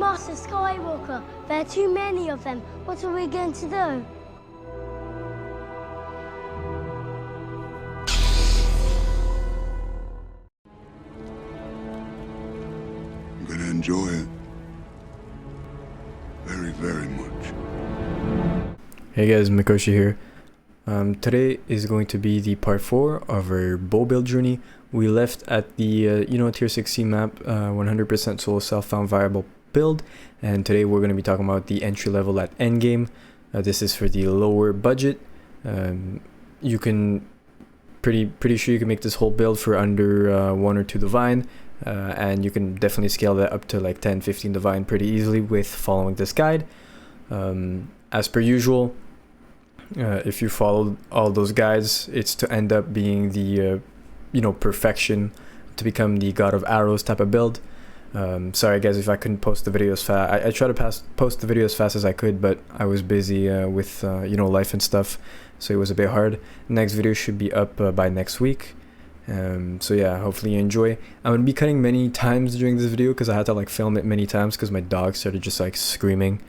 Master Skywalker, there are too many of them. What are we going to do? I'm gonna enjoy it. Very, very much. Hey guys, Mikoshi here. Today is going to be the part 4 of our bow build journey. We left at the tier 6C map, 100% solo self-found viable build, and today we're going to be talking about the entry level at endgame. This is for the lower budget. You can pretty sure you can make this whole build for under 1 or 2 divine, and you can definitely scale that up to like 10-15 divine pretty easily with following this guide. As per usual, if you follow all those guides, it's to end up being the perfection, to become the god of arrows type of build. Sorry guys if I couldn't post the video as fast. I try to post the video as fast as I could, but I was busy with life and stuff, so it was a bit hard. Next video should be up by next week. So yeah, hopefully you enjoy. I'm gonna be cutting many times during this video because I had to like film it many times because my dog started just like screaming.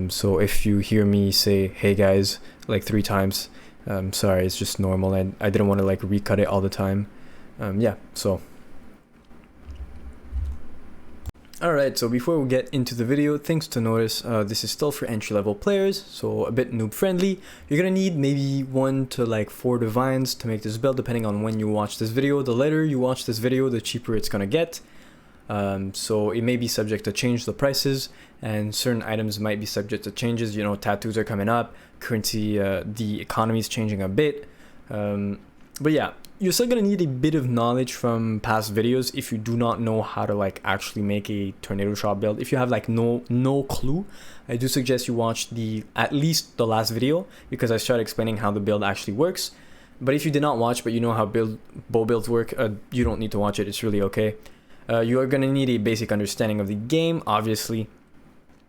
So if you hear me say hey guys like 3 times, sorry, it's just normal, and I didn't want to like recut it all the time. Yeah, so alright, so before we get into the video, things to notice. This is still for entry level players, so a bit noob friendly. You're gonna need maybe 1 to like 4 divines to make this build, depending on when you watch this video. The later you watch this video, the cheaper it's gonna get. So it may be subject to change, the prices, and certain items might be subject to changes. Tattoos are coming up, currency, the economy is changing a bit. But yeah, you're still gonna need a bit of knowledge from past videos if you do not know how to like actually make a tornado shot build. If you have like no clue, I do suggest you watch at least the last video, because I started explaining how the build actually works. But if you did not watch but you know how bow builds work, you don't need to watch it. It's really okay. You are going to need a basic understanding of the game, obviously,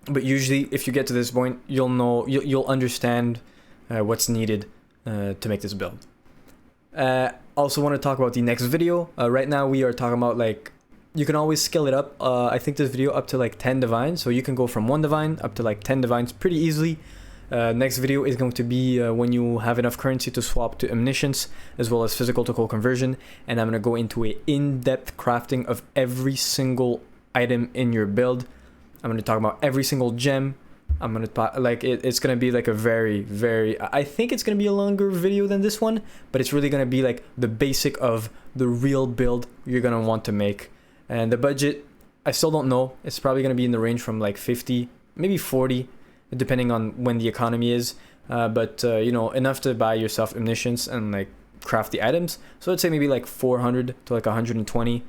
but usually if you get to this point, you'll understand what's needed to make this build. Also want to talk about the next video. Right now we are talking about like, you can always scale it up. I think this video up to like 10 divines, so you can go from 1 divine up to like 10 divines pretty easily. Next video is going to be when you have enough currency to swap to omniscience, as well as physical to cold conversion, and I'm going to go into a in-depth crafting of every single item in your build. I'm going to talk about every single gem. I'm going to like it's going to be like a very I think it's going to be a longer video than this one, but it's really going to be like the basic of the real build you're going to want to make. And the budget, I still don't know. It's probably going to be in the range from like 50, maybe 40, depending on when the economy is, but enough to buy yourself omniscience and like craft the items. So I'd say maybe like 400 to like 120.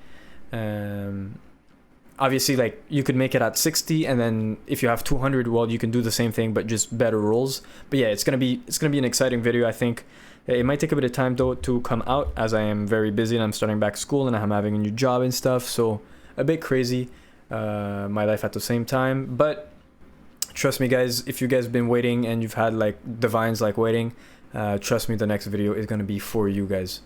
Obviously, like you could make it at 60, and then if you have 200, well, you can do the same thing but just better rolls. But yeah, it's gonna be an exciting video. I think it might take a bit of time though to come out, as I am very busy and I'm starting back school and I'm having a new job and stuff, so a bit crazy, my life at the same time. But trust me guys, if you guys have been waiting and you've had like divines like waiting, trust me, the next video is going to be for you guys.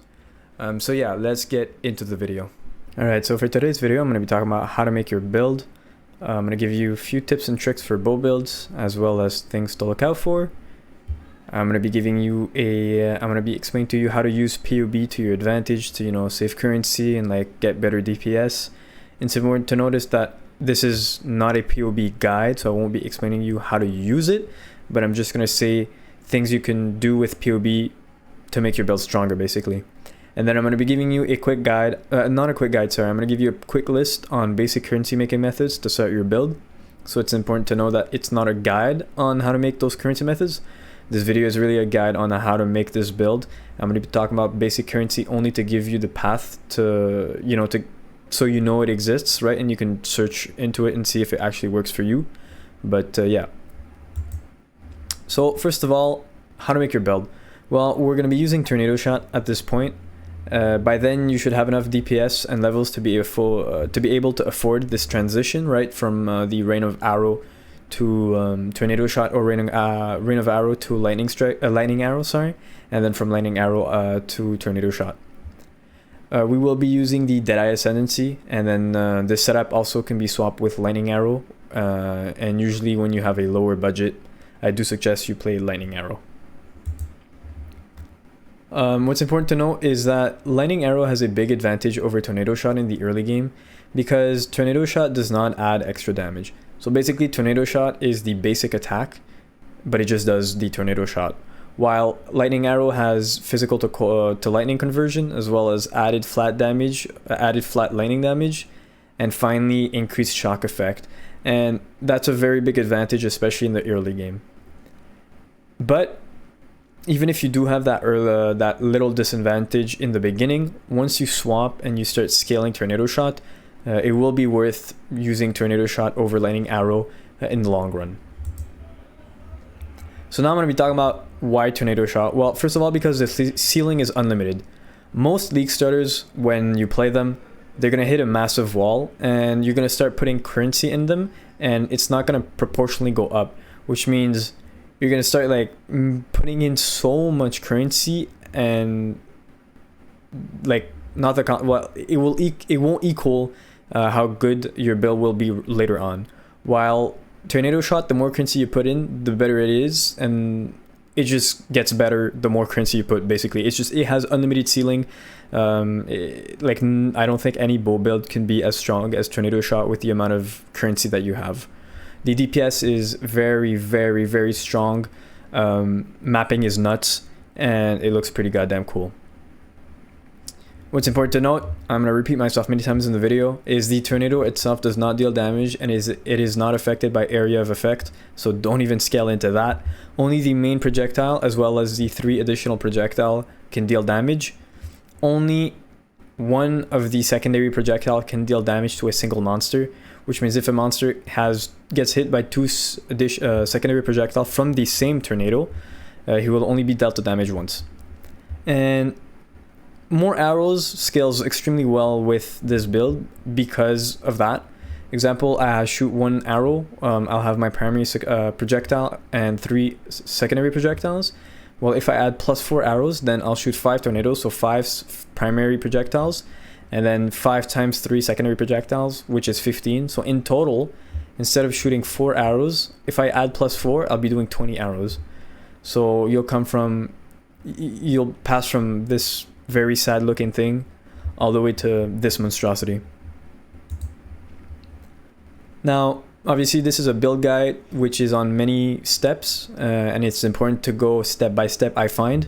So yeah, let's get into the video. Alright, so for today's video, I'm going to be talking about how to make your build. I'm going to give you a few tips and tricks for bow builds, as well as things to look out for. I'm going to be giving you I'm going to be explaining to you how to use POB to your advantage to, save currency and like get better DPS. It's important to notice that this is not a POB guide, so I won't be explaining you how to use it, but I'm just going to say things you can do with POB to make your build stronger, basically. And then I'm going to be giving you a quick guide, not a quick guide, sorry, I'm going to give you a quick list on basic currency making methods to start your build. So it's important to know that it's not a guide on how to make those currency methods. This video is really a guide on how to make this build. I'm going to be talking about basic currency only to give you the path to, so you know it exists, right? And you can search into it and see if it actually works for you. But yeah. So first of all, how to make your build. Well, we're going to be using tornado shot at this point. By then you should have enough DPS and levels to be able to afford this transition, right, from the rain of arrow to tornado shot, or rain of arrow to lightning arrow, sorry, and then from lightning arrow to tornado shot. We will be using the Deadeye Ascendancy, and then this setup also can be swapped with lightning arrow and usually when you have a lower budget, I do suggest you play Lightning Arrow. What's important to note is that Lightning Arrow has a big advantage over Tornado Shot in the early game because Tornado Shot does not add extra damage. So basically Tornado Shot is the basic attack, but it just does the Tornado Shot. While Lightning Arrow has physical to lightning conversion, as well as added flat damage, added flat lightning damage, and finally increased shock effect. And that's a very big advantage, especially in the early game. But even if you do have that little disadvantage in the beginning, once you swap and you start scaling Tornado Shot, it will be worth using Tornado Shot over Lightning Arrow in the long run. So now I'm going to be talking about why Tornado Shot. Well, first of all, because the ceiling is unlimited. Most League starters, when you play them, they're going to hit a massive wall and you're going to start putting currency in them and it's not going to proportionally go up, which means you're going to start like putting in so much currency and like not the well, it won't equal how good your build will be later on. While Tornado Shot, the more currency you put in, the better it is, and it just gets better the more currency you put. Basically, it has unlimited ceiling. I don't think any bow build can be as strong as Tornado Shot with the amount of currency that you have. The DPS is very, very, very strong. Mapping is nuts, and it looks pretty goddamn cool. What's important to note, I'm going to repeat myself many times in the video, is the tornado itself does not deal damage and it is not affected by area of effect, so don't even scale into that. Only the main projectile as well as the 3 additional projectile can deal damage. Only one of the secondary projectile can deal damage to a single monster, which means if a monster gets hit by 2 secondary projectile from the same tornado, he will only be dealt the damage once. And more arrows scales extremely well with this build because of that. Example, I shoot 1 arrow, I'll have my primary projectile and 3 secondary projectiles. Well, if I add +4 arrows, then I'll shoot 5 tornadoes, so 5 primary projectiles, and then 5 times 3 secondary projectiles, which is 15. So in total, instead of shooting 4 arrows, if I add +4, I'll be doing 20 arrows. So you'll pass from this very sad looking thing all the way to this monstrosity. Now obviously this is a build guide which is on many steps, and it's important to go step by step, I find.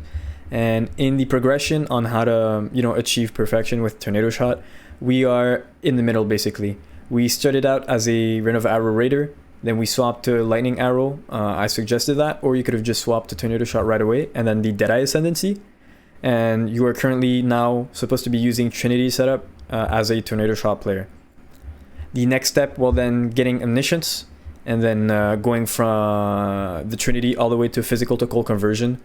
And in the progression on how to achieve perfection with Tornado Shot, we are in the middle. Basically we started out as a Reign of Arrow Raider, then we swapped to Lightning Arrow. I suggested that, or you could have just swapped to Tornado Shot right away, and then the Deadeye Ascendancy. And you are currently now supposed to be using Trinity setup as a Tornado Shot player. The next step, well, then getting Omniscience, and then going from the Trinity all the way to physical to cold conversion.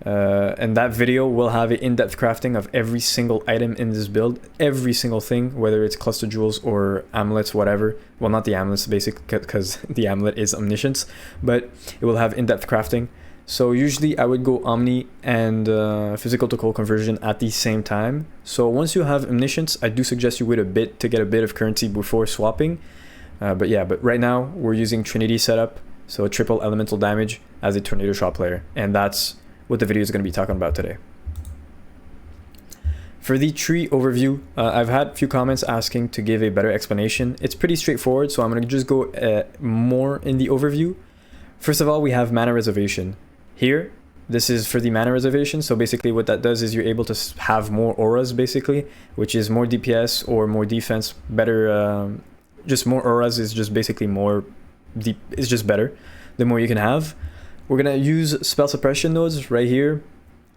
And that video will have an in-depth crafting of every single item in this build, every single thing, whether it's cluster jewels or amulets, whatever. Well, not the amulets, basically, because the amulet is Omniscience, but it will have in-depth crafting. So usually I would go Omni and physical to cold conversion at the same time. So once you have Omniscience, I do suggest you wait a bit to get a bit of currency before swapping. But right now we're using Trinity setup, so triple elemental damage as a Tornado Shot player. And that's what the video is going to be talking about today. For the tree overview, I've had a few comments asking to give a better explanation. It's pretty straightforward, so I'm going to just go more in the overview. First of all, we have mana reservation. Here, this is for the mana reservation, so basically what that does is you're able to have more auras, basically, which is more DPS or more defense, better, just more auras is just basically more deep, it's just better, the more you can have. We're gonna use spell suppression nodes right here.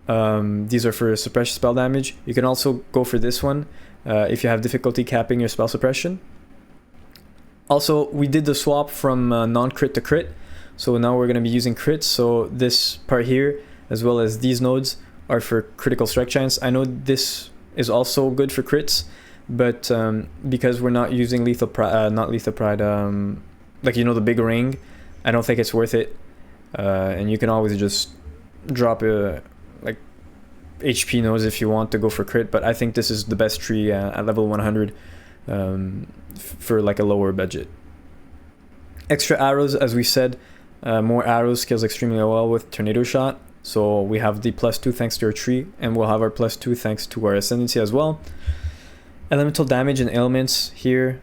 These are for suppression spell damage. You can also go for this one if you have difficulty capping your spell suppression. Also, we did the swap from non-crit to crit. So now we're going to be using crits. So this part here, as well as these nodes, are for critical strike chance. I know this is also good for crits, but because we're not using lethal pride, like the big ring, I don't think it's worth it. And you can always just drop like HP nodes if you want to go for crit. But I think this is the best tree at level 100 for like a lower budget. Extra arrows, as we said, more arrows scales extremely well with tornado shot. So we have the +2 thanks to our tree, and we'll have our +2 thanks to our ascendancy as well. Elemental damage and ailments here,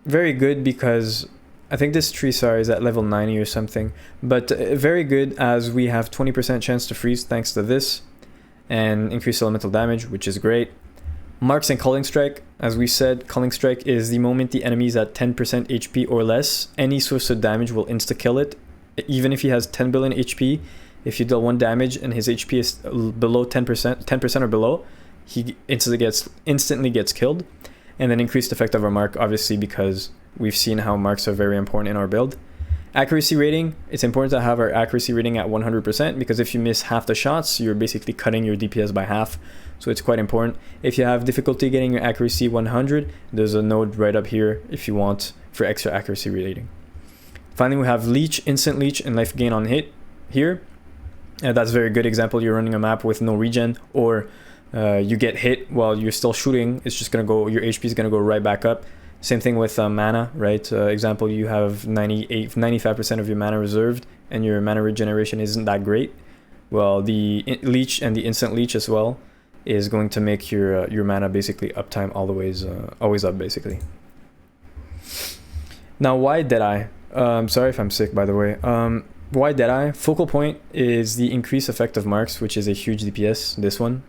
very good because I think this tree, sorry, is at level 90 or something, but very good as we have 20% chance to freeze thanks to this, and increase elemental damage, which is great. Marks and Culling Strike, as we said, Culling Strike is the moment the enemy is at 10% HP or less, any source of damage will insta-kill it, even if he has 10 billion HP. If you deal 1 damage and his HP is below 10% or below, he instantly gets killed. And then increased effect of our mark, obviously, because we've seen how marks are very important in our build. Accuracy rating, it's important to have our accuracy rating at 100%, because if you miss half the shots, you're basically cutting your DPS by half. So it's quite important. If you have difficulty getting your accuracy 100, there's a node right up here if you want for extra accuracy rating. Finally, we have Leech, Instant Leech, and Life Gain on hit here. That's a very good example. You're running a map with no regen, or you get hit while you're still shooting. It's just gonna go, your HP is gonna go right back up. Same thing with mana, right? Example, you have 95% of your mana reserved, and your mana regeneration isn't that great. Well, the leech and the instant leech as well is going to make your mana basically uptime always up basically. Now, why Deadeye? Sorry if I'm sick, by the way. Why Deadeye? Focal point is the increased effect of marks, which is a huge DPS, this one.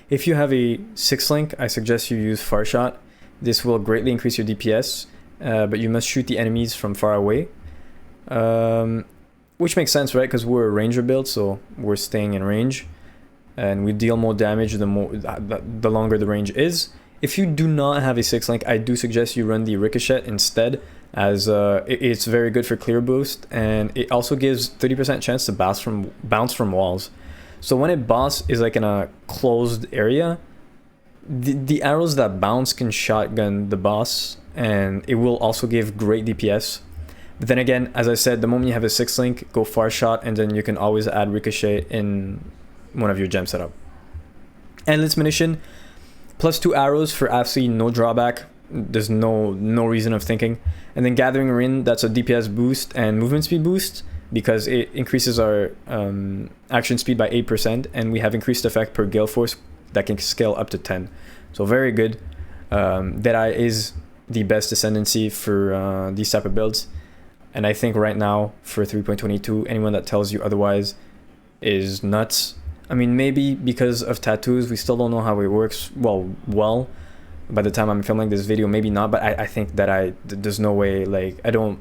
If you have a 6-link, I suggest you use Far Shot. This will greatly increase your DPS, but you must shoot the enemies from far away. Which makes sense, right? Because we're a ranger build, so we're staying in range. And we deal more damage the longer the range is. If you do not have a 6-link, I do suggest you run the Ricochet instead, as it's very good for clear boost, and it also gives 30% chance to bounce from walls. So when a boss is like in a closed area, the arrows that bounce can shotgun the boss, and it will also give great DPS. But then again, as I said, the moment you have a 6-link, go Far Shot, and then you can always add Ricochet in one of your gem setup. Endless Munition, +2 arrows for absolutely no drawback. There's no reason of thinking. And then Gathering Rin, that's a DPS boost and movement speed boost, because it increases our action speed by 8%, and we have increased effect per gale force that can scale up to 10. So very good. Deadeye is the best ascendancy for these type of builds, and I think right now for 3.22, anyone that tells you otherwise is nuts. I mean, maybe because of tattoos, we still don't know how it works well by the time I'm filming this video, maybe not, but I think that there's no way, like, I don't,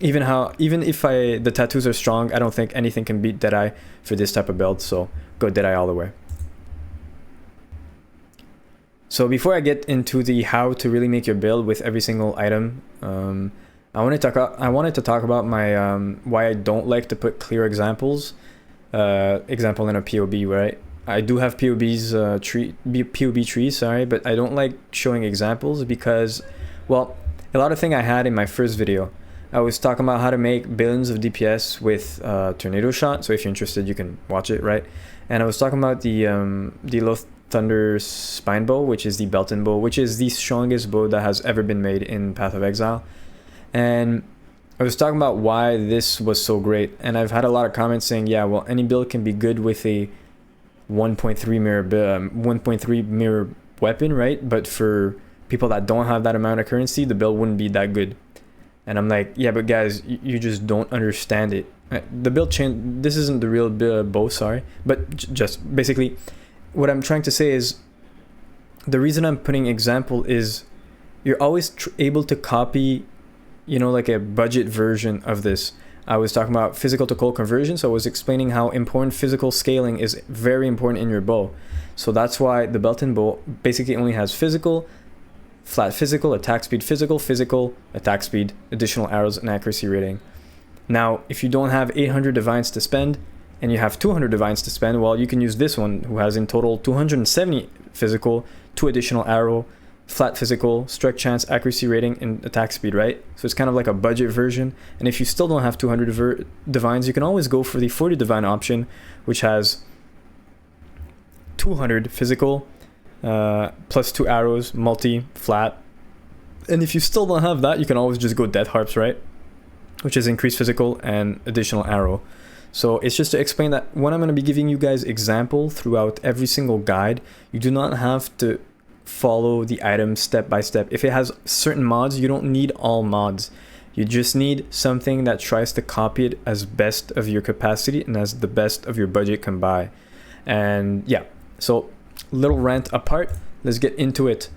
even if the tattoos are strong, I don't think anything can beat Deadeye for this type of build, so go Deadeye all the way. So before I get into the how to really make your build with every single item, I wanted to talk about my why I don't like to put clear examples. Example in a POB, right? I do have POB trees, sorry, but I don't like showing examples because, well, a lot of things I had in my first video. I was talking about how to make billions of DPS with tornado shot. So if you're interested, you can watch it, right? And I was talking about the Low Thunder Spine Bow, which is the Belton Bow, which is the strongest bow that has ever been made in Path of Exile. And I was talking about why this was so great, and I've had a lot of comments saying, yeah, well, any build can be good with a 1.3 mirror weapon, right? But for people that don't have that amount of currency, the build wouldn't be that good. And I'm like, yeah, but guys, you just don't understand it. The build change. This isn't the real bow, sorry, but just basically, what I'm trying to say is, the reason I'm putting example is, you're always able to copy, you know, like a budget version of this. I was talking about physical to cold conversion, so I was explaining how important physical scaling is very important in your bow. So that's why the Belton bow basically only has physical, flat physical, attack speed, physical, attack speed, additional arrows, and accuracy rating. Now, if you don't have 800 divines to spend, and you have 200 divines to spend, well, you can use this one, who has in total 270 physical, 2 additional arrow, flat physical, strike chance, accuracy rating, and attack speed, right? So it's kind of like a budget version. And if you still don't have 200 divines, you can always go for the 40 divine option, which has 200 physical, plus 2 arrows, multi, flat, And if you still don't have that, you can always just go Death Harps, right? Which is increased physical and additional arrow. So it's just to explain that when I'm going to be giving you guys example throughout every single guide, you do not have to follow the item step by step. If it has certain mods, you don't need all mods. You just need something that tries to copy it as best of your capacity and as the best of your budget can buy. And yeah, so little rant apart, let's get into it.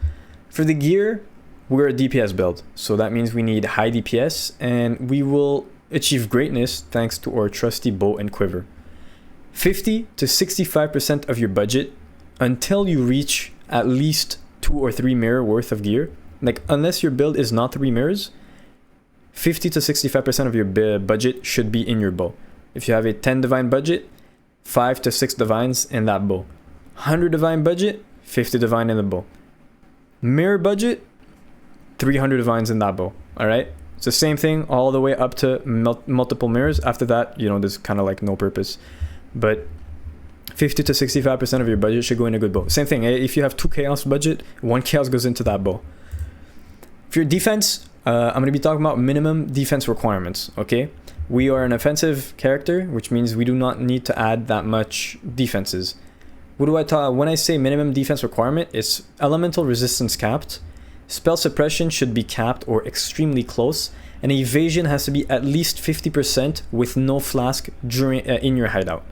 For the gear, we're a DPS build, so that means we need high DPS, and we will achieve greatness thanks to our trusty bow and quiver. 50 to 65% of your budget until you reach at least 2 or 3 mirror worth of gear. Like, unless your build is not 3 mirrors, 50 to 65% of your budget should be in your bow. If you have a 10 divine budget, 5 to 6 divines in that bow. 100 divine budget, 50 divine in the bow. Mirror budget, 300 divines in that bow. All right, it's the same thing all the way up to multiple mirrors. After that, you know, there's kind of like no purpose. But 50 to 65% of your budget should go in a good bow. Same thing, if you have 2 chaos budget, 1 chaos goes into that bow. For your defense, I'm going to be talking about minimum defense requirements, okay? We are an offensive character, which means we do not need to add that much defenses. What do I talk when I say minimum defense requirement? It's elemental resistance capped, spell suppression should be capped or extremely close, and evasion has to be at least 50% with no flask during in your hideout.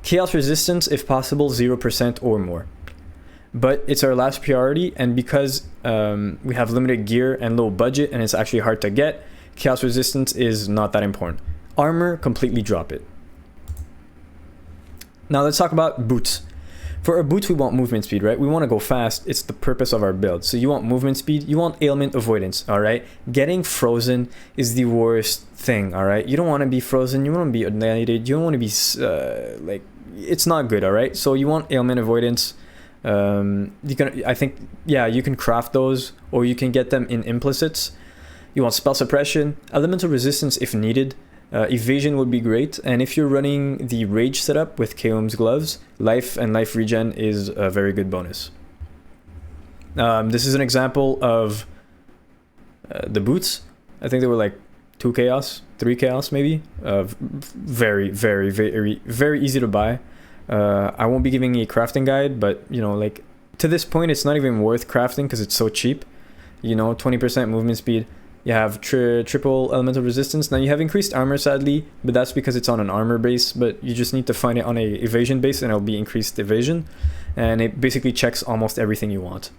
Chaos resistance, if possible, 0% or more. But it's our last priority, and because we have limited gear and low budget and it's actually hard to get, chaos resistance is not that important. Armor, completely drop it. Now let's talk about boots. For our boots, we want movement speed, right? We want to go fast. It's the purpose of our build. So you want movement speed, you want ailment avoidance, all right? Getting frozen is the worst thing, all right? You don't want to be frozen, you want to be annihilated, you don't want to be, like, it's not good, all right? So you want ailment avoidance. You can, I think, yeah, you can craft those, or you can get them in implicits. You want spell suppression, elemental resistance if needed. Evasion would be great, and if you're running the rage setup with Kaom's gloves, life and life regen is a very good bonus. This is an example of the boots. I think they were like 2 chaos, 3 chaos maybe. Very, very, very, very easy to buy. I won't be giving a crafting guide, but you know, like to this point, it's not even worth crafting because it's so cheap. You know, 20% movement speed. You have triple elemental resistance. Now you have increased armor, sadly, but that's because it's on an armor base, but you just need to find it on a evasion base and it'll be increased evasion. And it basically checks almost everything you want.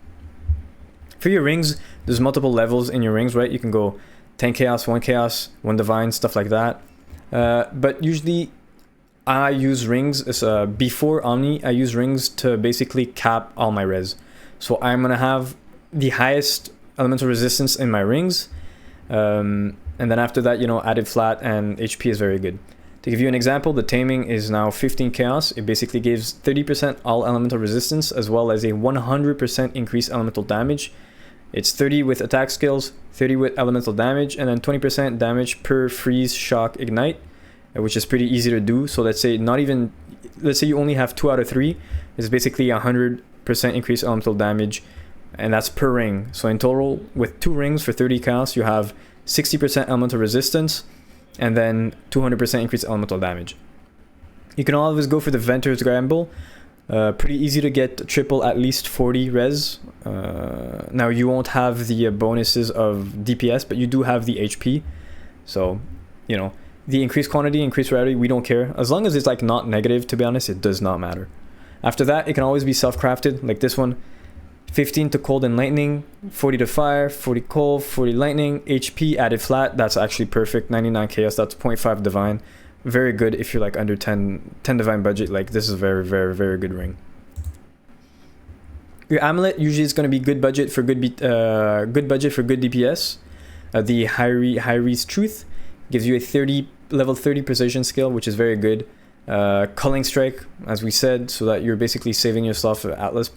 For your rings, there's multiple levels in your rings, right? You can go 10 chaos, 1 divine, stuff like that. But usually I use rings, before Omni, I use rings to basically cap all my res. So I'm going to have the highest elemental resistance in my rings. And then after that, you know, added flat and HP is very good. To give you an example, the taming is now 15 chaos. It basically gives 30% all elemental resistance as well as a 100% increased elemental damage. It's 30 with attack skills, 30 with elemental damage, and then 20% damage per freeze, shock, ignite, which is pretty easy to do. So let's say you only have 2 out of 3. It's basically 100% increased elemental damage, and that's per ring. So in total, with 2 rings for 30 chaos, you have 60% elemental resistance and then 200% increased elemental damage. You can always go for the Venter's Gamble. Pretty easy to get triple at least 40 res. Now you won't have the bonuses of DPS, but you do have the HP. So, you know, the increased quantity, increased rarity, we don't care. As long as it's like not negative, to be honest, it does not matter. After that, it can always be self-crafted, like this one. 15 to cold and lightning, 40 to fire, 40 cold, 40 lightning, HP added flat, that's actually perfect. 99 chaos, that's 0.5 divine. Very good if you're like under 10 divine budget. Like this is a very, very, very good ring. Your amulet usually is going to be good budget for good DPS. The Hyri's Truth gives you a level 30 precision skill, which is very good. Culling Strike, as we said, so that you're basically saving yourself Atlas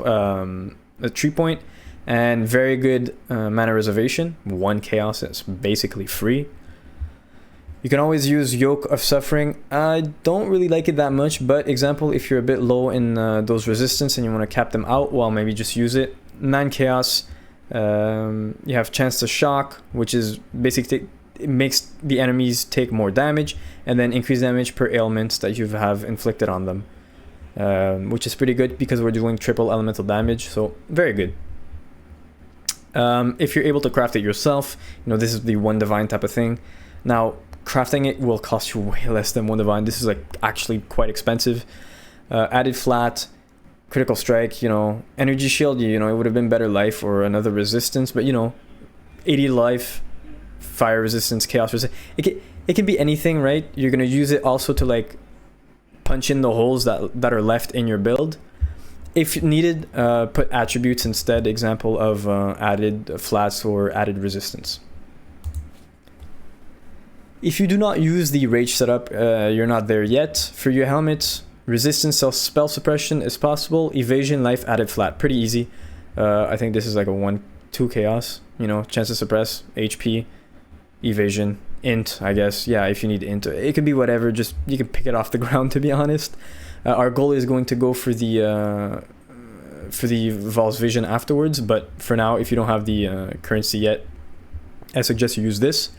a 3 point, and very good mana reservation. 1 chaos is basically free. You can always use Yoke of Suffering. I don't really like it that much, but example, if you're a bit low in those resistance and you want to cap them out, well, maybe just use it. 9 chaos, You have chance to shock, which is basically it makes the enemies take more damage, and then increase damage per ailment that you have inflicted on them, which is pretty good because we're doing triple elemental damage, so very good. If you're able to craft it yourself, you know, this is the one divine type of thing. Now, crafting it will cost you way less than one divine. This is like actually quite expensive. Added flat, critical strike, you know, energy shield, you know, it would have been better life or another resistance, but you know, 80 life, fire resistance, chaos resistance, it can be anything, right? You're gonna use it also to like punch in the holes that are left in your build. If needed, put attributes instead, example of added flats or added resistance. If you do not use the rage setup, you're not there yet. For your helmets, resistance of spell suppression is possible. Evasion, life, added flat, pretty easy. I think this is like a 1-2 chaos, you know, chance to suppress, HP, evasion, int, I guess. Yeah, if you need int, it could be whatever, just you can pick it off the ground, to be honest. Our goal is going to go for the Val's Vision afterwards, but for now, if you don't have the currency yet, I suggest you use this.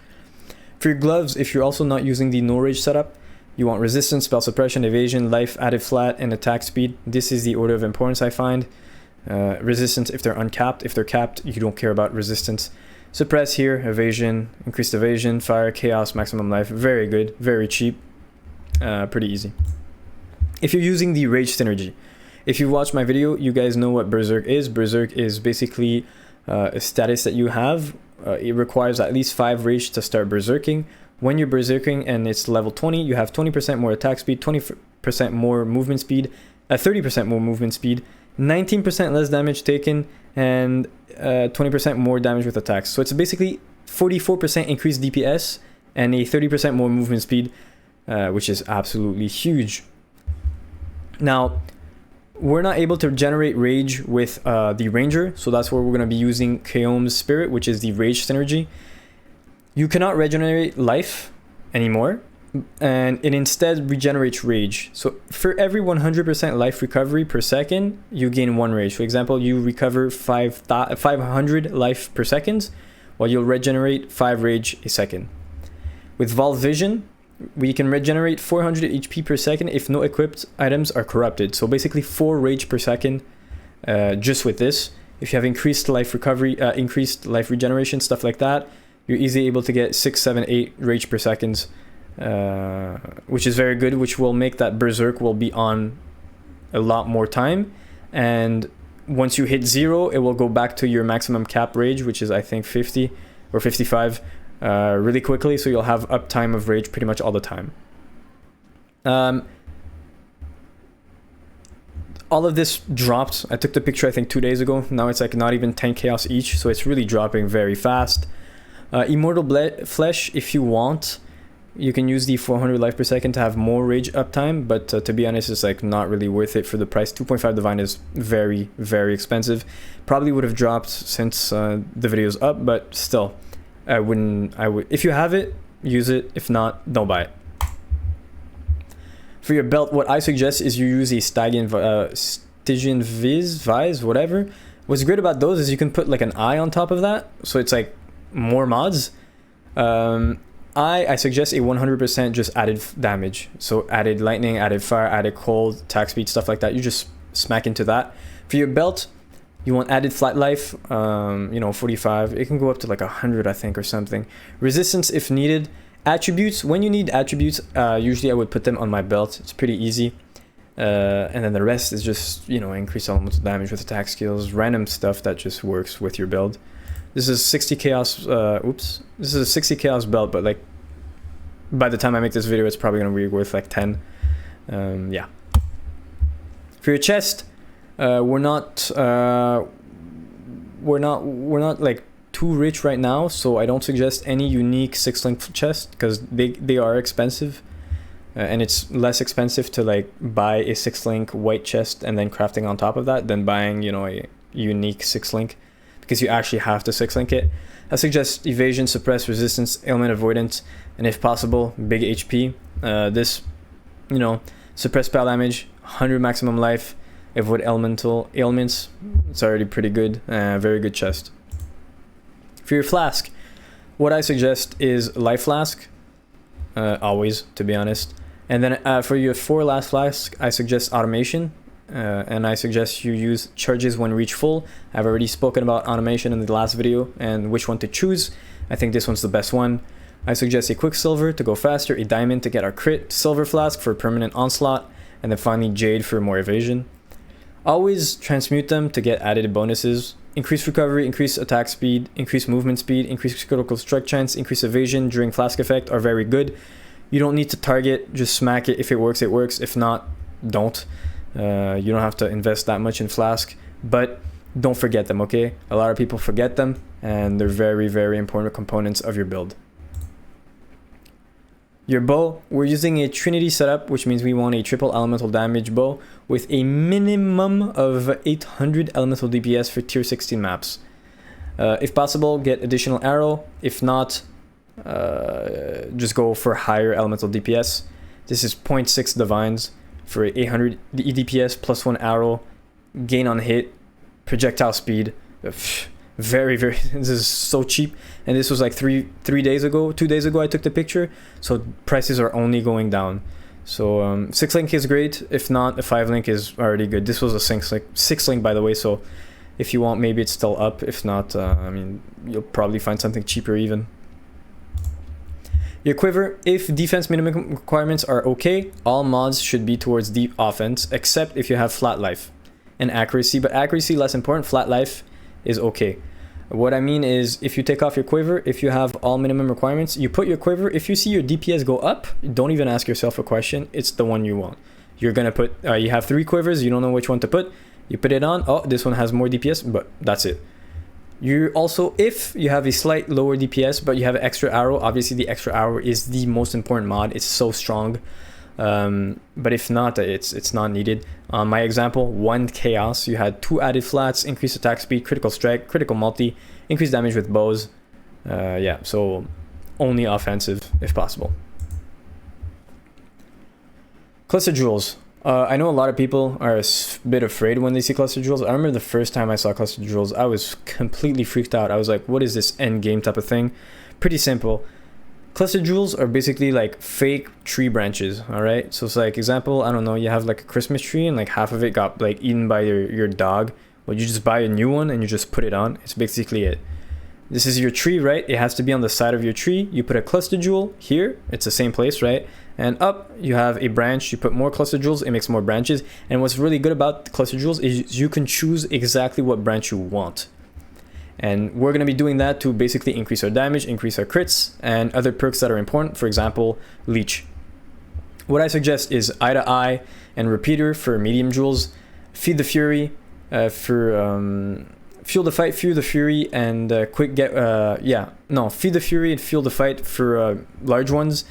For your gloves, if you're also not using the no rage setup, you want resistance, spell suppression, evasion, life, added flat, and attack speed. This is the order of importance, I find. Resistance if they're uncapped. If they're capped, you don't care about resistance. Suppress here, evasion, increased evasion, fire, chaos, maximum life. Very good, very cheap, pretty easy. If you're using the rage synergy, if you watch my video, you guys know what Berserk is. Berserk is basically a status that you have. It requires at least 5 rage to start berserking. When you're berserking and it's level 20, you have 20% more attack speed, 20% more movement speed, 30% more movement speed, 19% less damage taken, and 20% more damage with attacks. So it's basically 44% increased DPS and a 30% more movement speed, which is absolutely huge. Now, we're not able to generate rage with the ranger, so that's where we're going to be using Keom's spirit, which is the rage synergy. You cannot regenerate life anymore, and it instead regenerates rage. So for every 100% life recovery per second, you gain 1 rage. For example, you recover 500 life per second, while you'll regenerate 5 rage a second. With Val's Vision, we can regenerate 400 HP per second if no equipped items are corrupted. So basically 4 rage per second just with this. If you have increased life recovery, increased life regeneration, stuff like that, you're easily able to get 6, 7, 8 rage per second, which is very good, which will make that Berserk will be on a lot more time. And once you hit 0, it will go back to your maximum cap rage, which is I think 50 or 55. Really quickly, so you'll have uptime of rage pretty much all the time. All of this dropped. I took the picture I think 2 days ago. Now it's like not even 10 chaos each, so it's really dropping very fast. Immortal Flesh, if you want, you can use the 400 life per second to have more rage uptime, but to be honest, it's like not really worth it for the price. 2.5 divine is very, very expensive. Probably would have dropped since the video's up, but still. I would, if you have it, use it. If not, don't buy it. For your belt, what I suggest is you use a Stygian Vise, whatever. What's great about those is you can put like an eye on top of that, so it's like more mods. I suggest a 100% just added damage, so added lightning, added fire, added cold, attack speed, stuff like that. You just smack into that. For your belt, you want added flat life, you know, 45. It can go up to like 100, I think, or something. Resistance if needed. Attributes, when you need attributes, usually I would put them on my belt. It's pretty easy. And then the rest is just, you know, increase elemental damage with attack skills, random stuff that just works with your build. This is 60 chaos, this is a 60 chaos belt, but like, by the time I make this video, it's probably gonna be worth like 10. Yeah. For your chest, we're not like too rich right now, so I don't suggest any unique 6-link chest because they are expensive, and it's less expensive to like buy a 6-link white chest and then crafting on top of that than buying, you know, a unique 6-link, because you actually have to 6-link it. I suggest evasion, suppress, resistance, ailment avoidance, and if possible, big HP. This, you know, suppress spell damage, 100 maximum life, avoid elemental ailments. It's already pretty good. Very good chest. For your flask, what I suggest is life flask, always, to be honest. And then for your 4 last flask, I suggest automation, and I suggest you use charges when reach full. I've already spoken about automation in the last video and which one to choose. I think this one's the best one. I suggest a quicksilver to go faster, a diamond to get our crit, silver flask for permanent onslaught, and then finally jade for more evasion. Always transmute them to get added bonuses. Increase recovery, increase attack speed, increase movement speed, increase critical strike chance, increase evasion during flask effect are very good. You don't need to target, just smack it. If it works, it works. If not, don't. You don't have to invest that much in flask, but don't forget them, okay? A lot of people forget them, and they're very, very important components of your build. Your bow, we're using a Trinity setup, which means we want a triple elemental damage bow with a minimum of 800 elemental DPS for tier 16 maps. If possible, get additional arrow. If not, just go for higher elemental DPS. This is 0.6 divines for 800 DPS plus 1 arrow, gain on hit, projectile speed. Very, very, this is so cheap, and this was like 2 days ago I took the picture, so prices are only going down. So 6 link is great. If not, a 5 link is already good. This was a 6 link, by the way, so if you want, maybe it's still up. If not, I mean, you'll probably find something cheaper even. Your quiver, if defense minimum requirements are okay, all mods should be towards deep offense, except if you have flat life and accuracy, but accuracy less important. Flat life is okay. What I mean is, if you take off your quiver, if you have all minimum requirements, you put your quiver. If you see your DPS go up, don't even ask yourself a question. It's the one you want. You're gonna put, you have 3 quivers, you don't know which one to put. You put it on, oh, this one has more DPS, but that's it. You also, if you have a slight lower DPS, but you have an extra arrow, obviously the extra arrow is the most important mod. It's so strong. But if not, it's not needed. My example, 1 chaos, you had 2 added flats, increased attack speed, critical strike, critical multi, increased damage with bows. Yeah, so only offensive if possible. Cluster jewels. I know a lot of people are a bit afraid when they see cluster jewels. I remember the first time I saw cluster jewels, I was completely freaked out. I was like, what is this end game type of thing? Pretty simple. Cluster jewels are basically like fake tree branches, all right? So it's like, example, I don't know, you have like a Christmas tree and like half of it got like eaten by your dog. Well, you just buy a new one and you just put it on. It's basically it. This is your tree, right? It has to be on the side of your tree. You put a cluster jewel here. It's the same place, right? And up, you have a branch. You put more cluster jewels. It makes more branches. And what's really good about the cluster jewels is you can choose exactly what branch you want. And we're going to be doing that to basically increase our damage, increase our crits, and other perks that are important. For example, leech. What I suggest is Eye to Eye and Repeater for medium jewels. Feed the Fury for... Fuel the Fight, Fuel the Fury, and Feed the Fury and Fuel the Fight for large ones.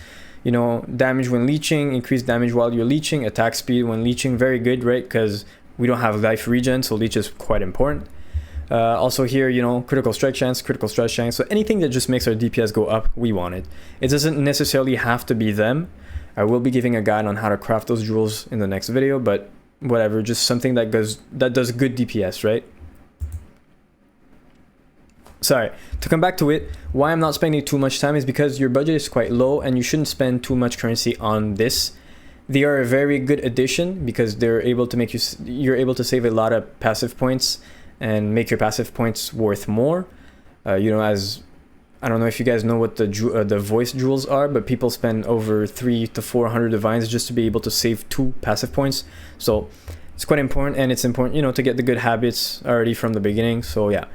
You know, damage when leeching, increased damage while you're leeching, attack speed when leeching, very good, right? Because we don't have life regen, so leech is quite important. Also here, you know, critical strike chance, critical strike chance. So anything that just makes our DPS go up, we want it. It doesn't necessarily have to be them. I will be giving a guide on how to craft those jewels in the next video, but whatever, just something that does good DPS, right? Sorry, to come back to it, why I'm not spending too much time is because your budget is quite low and you shouldn't spend too much currency on this. They are a very good addition because they're able to make you're able to save a lot of passive points and make your passive points worth more. You know, as I don't know if you guys know what the voice jewels are, but people spend over 300 to 400 divines just to be able to save 2 passive points. So it's quite important, and it's important, you know, to get the good habits already from the beginning. So yeah.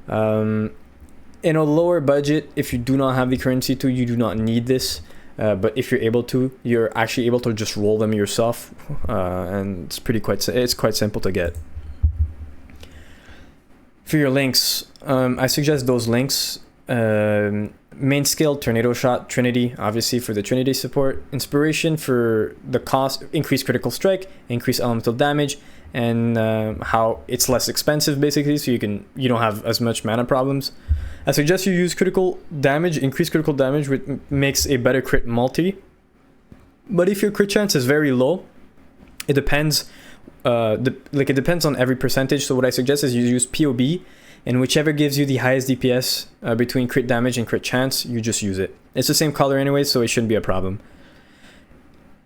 In a lower budget, if you do not have the currency to, you do not need this, but if you're able to, you're actually able to just roll them yourself, and it's quite simple to get. For your links, I suggest those links. Main skill, Tornado Shot, Trinity, obviously for the Trinity support. Inspiration for the cost, increase critical strike, increase elemental damage, and how it's less expensive basically, so you don't have as much mana problems. I suggest you use critical damage, increase critical damage, which makes a better crit multi. But if your crit chance is very low, it depends. It depends on every percentage. So what I suggest is you use POB and whichever gives you the highest DPS between crit damage and crit chance, you just use it. It's the same color anyway, so it shouldn't be a problem.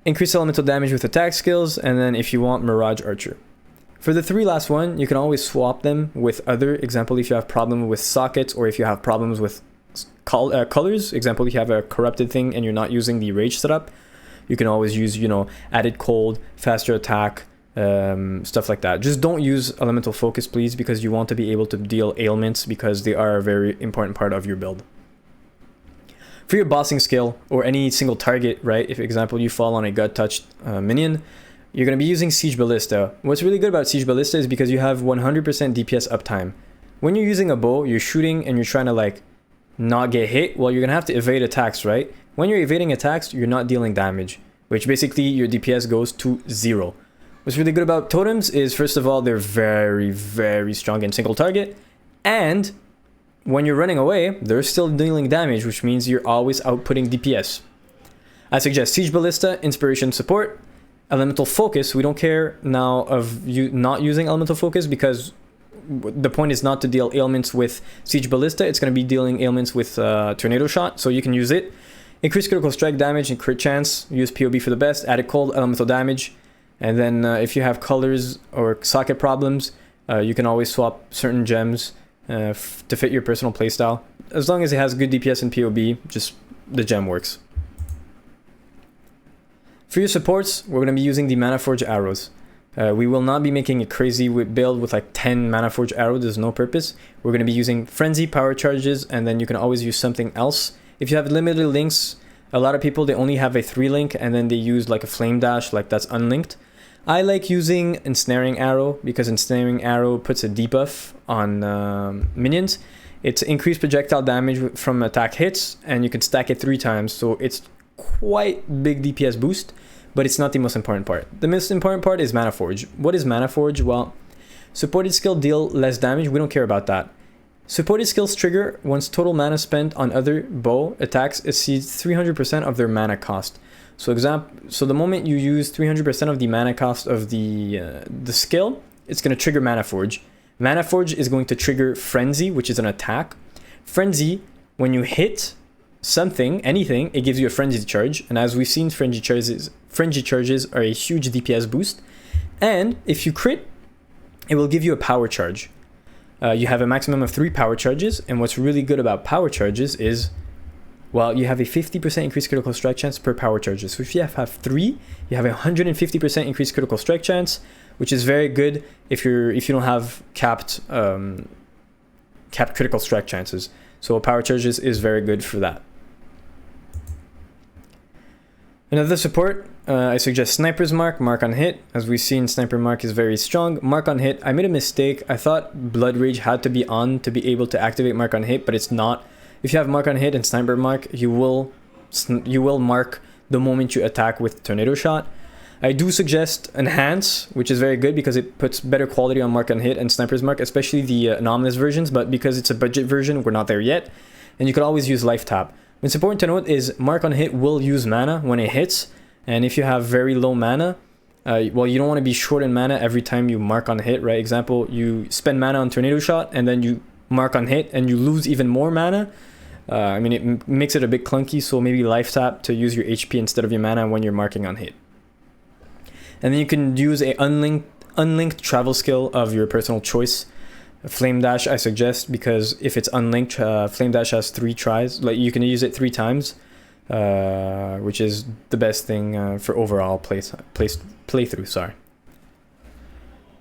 Increase elemental damage with attack skills, and then if you want, Mirage Archer. For the 3 last one, you can always swap them with other. Example, if you have problem with sockets, or if you have problems with colors. Example, if you have a corrupted thing and you're not using the rage setup, you can always use, you know, added cold, faster attack, stuff like that. Just don't use elemental focus, please, because you want to be able to deal ailments, because they are a very important part of your build. For your bossing skill or any single target, right? If, example, you fall on a gut touched minion, you're going to be using Siege Ballista. What's really good about Siege Ballista is because you have 100% DPS uptime. When you're using a bow, you're shooting and you're trying to like not get hit, well, you're going to have to evade attacks, right? When you're evading attacks, you're not dealing damage, which basically your DPS goes to 0. What's really good about totems is, first of all, they're very, very strong in single target, and when you're running away, they're still dealing damage, which means you're always outputting DPS. I suggest Siege Ballista, Inspiration Support, Elemental Focus. We don't care now of you not using Elemental Focus, because the point is not to deal ailments with Siege Ballista. It's going to be dealing ailments with Tornado Shot, so you can use it. Increase critical strike damage and crit chance. Use POB for the best. Added cold, elemental damage. And then if you have colors or socket problems, you can always swap certain gems to fit your personal playstyle. As long as it has good DPS and POB, just the gem works. For your supports, we're going to be using the Mana Forge arrows. We will not be making a crazy build with like 10 Mana Forge arrows. There's no purpose. We're going to be using Frenzy, Power Charges, and then you can always use something else. If you have limited links, a lot of people, they only have a 3 link and then they use like a Flame Dash, like that's unlinked. I like using Ensnaring Arrow because Ensnaring Arrow puts a debuff on minions. It's increased projectile damage from attack hits, and you can stack it 3 times, so it's quite big DPS boost, but it's not the most important part. The most important part is Mana Forge. What is Mana Forge? Well, supported skill deal less damage. We don't care about that. Supported skills trigger once total mana spent on other bow attacks exceeds 300% of their mana cost. So the moment you use 300% of the mana cost of the skill, it's going to trigger Mana Forge. Mana Forge is going to trigger Frenzy, which is an attack. Frenzy, when you hit something, anything, it gives you a Frenzy charge. And as we've seen, Frenzy charges are a huge DPS boost. And if you crit, it will give you a power charge. You have a maximum of 3 power charges. And what's really good about power charges is, well, you have a 50% increased critical strike chance per power charges. So if you have 3, you have a 150% increased critical strike chance, which is very good if you don't have capped critical strike chances. So power charges is very good for that. Another support, I suggest Sniper's Mark, Mark on Hit. As we've seen, Sniper Mark is very strong. Mark on Hit, I made a mistake. I thought Blood Rage had to be on to be able to activate Mark on Hit, but it's not. If you have Mark on Hit and Sniper Mark, you will mark the moment you attack with Tornado Shot. I do suggest Enhance, which is very good because it puts better quality on Mark on Hit and Sniper's Mark, especially the anomalous versions, but because it's a budget version, we're not there yet. And you can always use Life Tap. What's important to note is Mark on Hit will use mana when it hits, and if you have very low mana, well, you don't want to be short in mana every time you mark on hit, right? Example, you spend mana on Tornado Shot, and then you mark on hit, and you lose even more mana. I mean, it makes it a bit clunky, so maybe Life Tap to use your HP instead of your mana when you're marking on hit. And then you can use a unlinked travel skill of your personal choice. Flame Dash, I suggest, because if it's unlinked, Flame Dash has 3 tries. Like, you can use it 3 times, which is the best thing for overall playthrough. Sorry.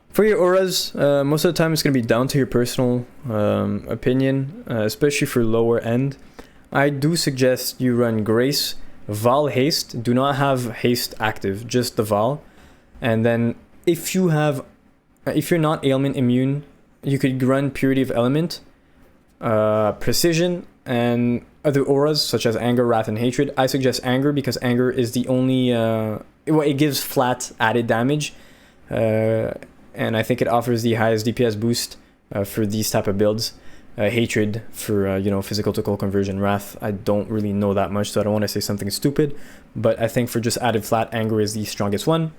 For your auras, most of the time it's going to be down to your personal opinion, especially for lower end. I do suggest you run Grace, Val Haste. Do not have Haste active, just the Val. And then if you're not ailment immune, you could run Purity of Element, Precision, and other auras such as Anger, Wrath, and Hatred. I suggest Anger because Anger is the only... it gives flat added damage. And I think it offers the highest DPS boost for these type of builds. Hatred for physical to cold conversion. Wrath, I don't really know that much, so I don't want to say something stupid. But I think for just added flat, Anger is the strongest one.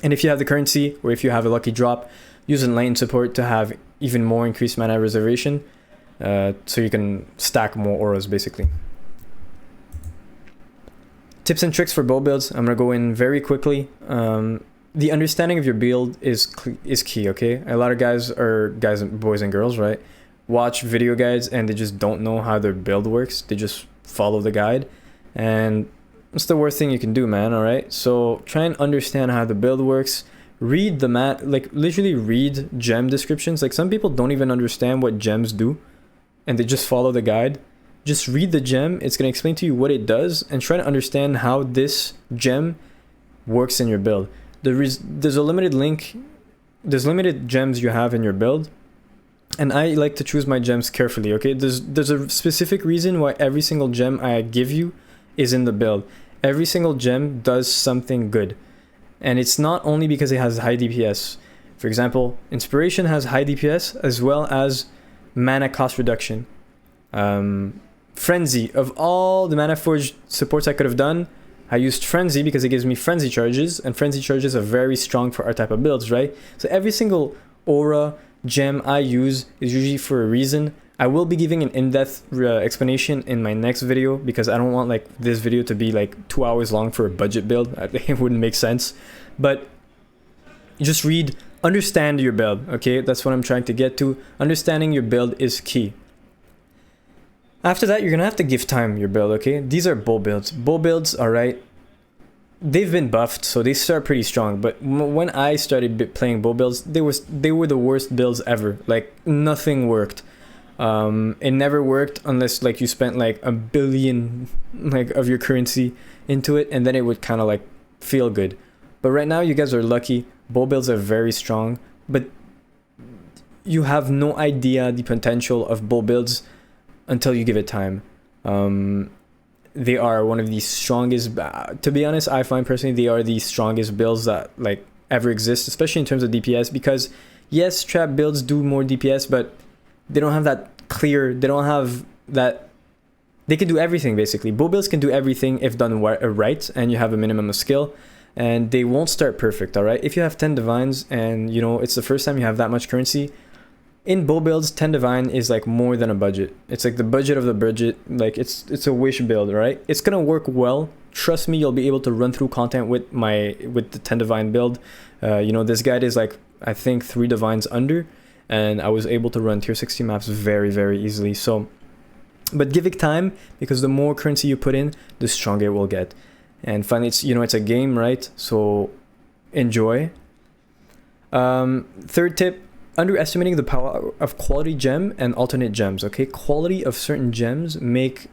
And if you have the currency, or if you have a lucky drop, use enlightened support to have even more increased mana reservation, so you can stack more auras basically. Tips and tricks for bow builds. I'm gonna go in very quickly. The understanding of your build is key, okay? A lot of guys, boys and girls, right, watch video guides and they just don't know how their build works. They just follow the guide, and it's the worst thing you can do, man. All right, so try and understand how the build works. Read the like literally read gem descriptions. Like some people don't even understand what gems do and they just follow the guide. Just read the gem, it's going to explain to you what it does, and try to understand how this gem works in your build. There's a limited link, there's limited gems you have in your build, and I like to choose my gems carefully, okay? There's a specific reason why every single gem I give you is in the build. Every single gem does something good, and it's not only because it has high DPS. For example, Inspiration has high DPS as well as mana cost reduction. Frenzy, of all the Mana Forge supports I could have done, I used Frenzy because it gives me Frenzy charges, and Frenzy charges are very strong for our type of builds, right? So every single aura gem I use is usually for a reason. I will be giving an in-depth explanation in my next video because I don't want like this video to be like 2 hours long for a budget build. It wouldn't make sense. But just read, understand your build, okay? That's what I'm trying to get to. Understanding your build is key. After that, you're gonna have to give time your build, okay? These are bow builds. Bow builds, alright, they've been buffed, so they start pretty strong. But when I started playing bow builds, they were the worst builds ever. Like, nothing worked. It never worked unless like you spent like $1 billion like of your currency into it, and then it would kind of like feel good. But right now, you guys are lucky. Bow builds are very strong, but you have no idea the potential of bow builds until you give it time. They are one of the strongest, to be honest, I find personally they are the strongest builds that like ever exist, especially in terms of DPS, because yes, trap builds do more DPS, but they don't have that clear, they don't have that, they can do everything basically. Bow builds can do everything if done right, and you have a minimum of skill, and they won't start perfect, all right? If you have 10 divines and you know it's the first time you have that much currency, in bow builds, 10 divine is like more than a budget. It's like the budget of the budget. Like it's a wish build, right? It's gonna work well. Trust me, you'll be able to run through content with the 10 divine build. You know, this guide is like I think 3 divines under, and I was able to run tier 60 maps very, very easily. So, but give it time, because the more currency you put in, the stronger it will get. And finally, it's, you know, it's a game, right? So enjoy. Third tip, underestimating the power of quality gem and alternate gems, okay? Quality of certain gems make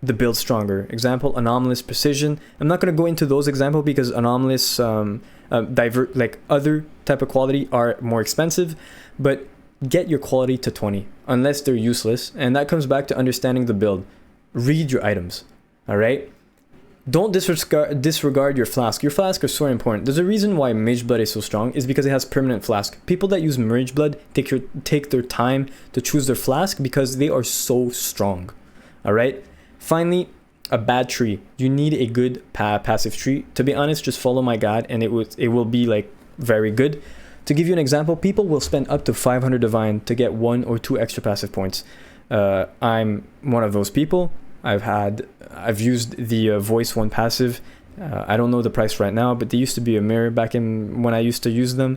the build stronger. Example, anomalous, precision. I'm not going to go into those examples because anomalous, like other type of quality are more expensive, but get your quality to 20 unless they're useless. And that comes back to understanding the build. Read your items, all right? Don't disregard your flask. Your flask are so important. There's a reason why Mage Blood is so strong, is because it has permanent flask. People that use Mage Blood take their time to choose their flask because they are so strong. All right. Finally, a bad tree. You need a good passive tree. To be honest, just follow my guide and it will be like very good. To give you an example, people will spend up to 500 divine to get 1 or 2 extra passive points. I'm one of those people. I've used the voice 1 passive. I don't know the price right now, but they used to be a mirror back in when I used to use them.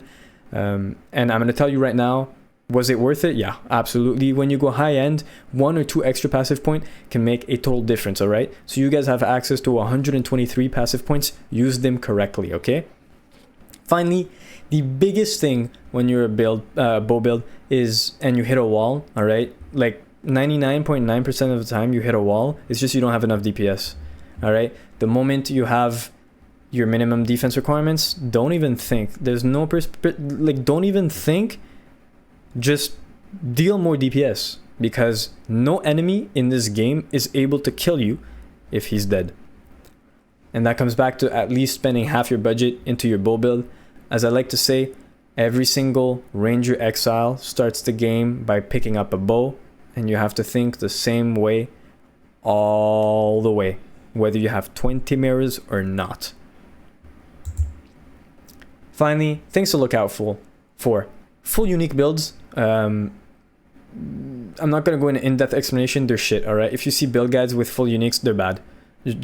And I'm going to tell you right now, was it worth it? Yeah, absolutely. When you go high end, 1 or 2 extra passive point can make a total difference, all right? So you guys have access to 123 passive points. Use them correctly, okay? Finally, the biggest thing when you're a bow build is, and you hit a wall, all right? Like 99.9% of the time you hit a wall, it's just you don't have enough DPS, all right? The moment you have your minimum defense requirements, don't even think. There's no don't even think. Just deal more DPS, because no enemy in this game is able to kill you if he's dead. And that comes back to at least spending half your budget into your bow build. As I like to say, every single Ranger Exile starts the game by picking up a bow, and you have to think the same way all the way, whether you have 20 mirrors or not. Finally, things to look out for full unique builds. I'm not going to go into in-depth explanation. They're shit, all right? If you see build guides with full uniques, they're bad.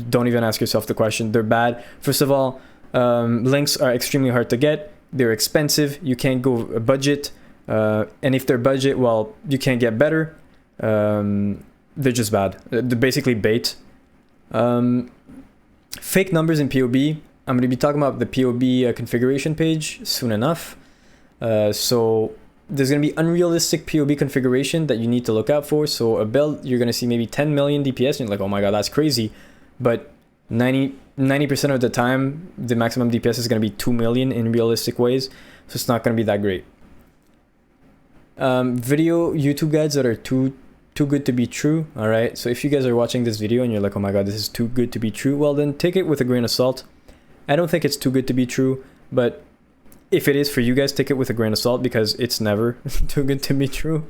Don't even ask yourself the question. They're bad. First of all, links are extremely hard to get. They're expensive. You can't go a budget. And if they're budget, well, you can't get better. They're just bad. They're basically bait. Fake numbers in POB. I'm going to be talking about the POB configuration page soon enough. So there's going to be unrealistic POB configuration that you need to look out for. So a build, you're going to see maybe 10 million DPS, and you're like, oh my god, that's crazy. But 90% of the time, the maximum DPS is going to be 2 million in realistic ways. So it's not going to be that great. Video YouTube guides that are too good to be true. All right. So if you guys are watching this video and you're like, oh my god, this is too good to be true, well then take it with a grain of salt. I don't think it's too good to be true, but if it is for you guys, take it with a grain of salt, because it's never too good to be true.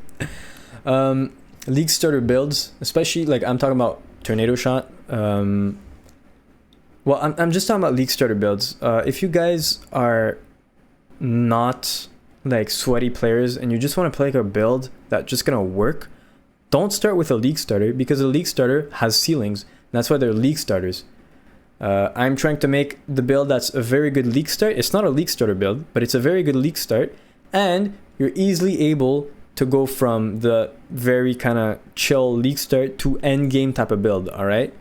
League starter builds, especially like I'm talking about tornado shot. Well, I'm just talking about league starter builds. If you guys are not like sweaty players and you just want to play like a build that's just gonna work, don't start with a league starter, because a league starter has ceilings. That's why they're league starters. I'm trying to make the build that's a very good league start. It's not a league starter build, but it's a very good league start, and you're easily able to go from the very kind of chill league start to end game type of build. All right.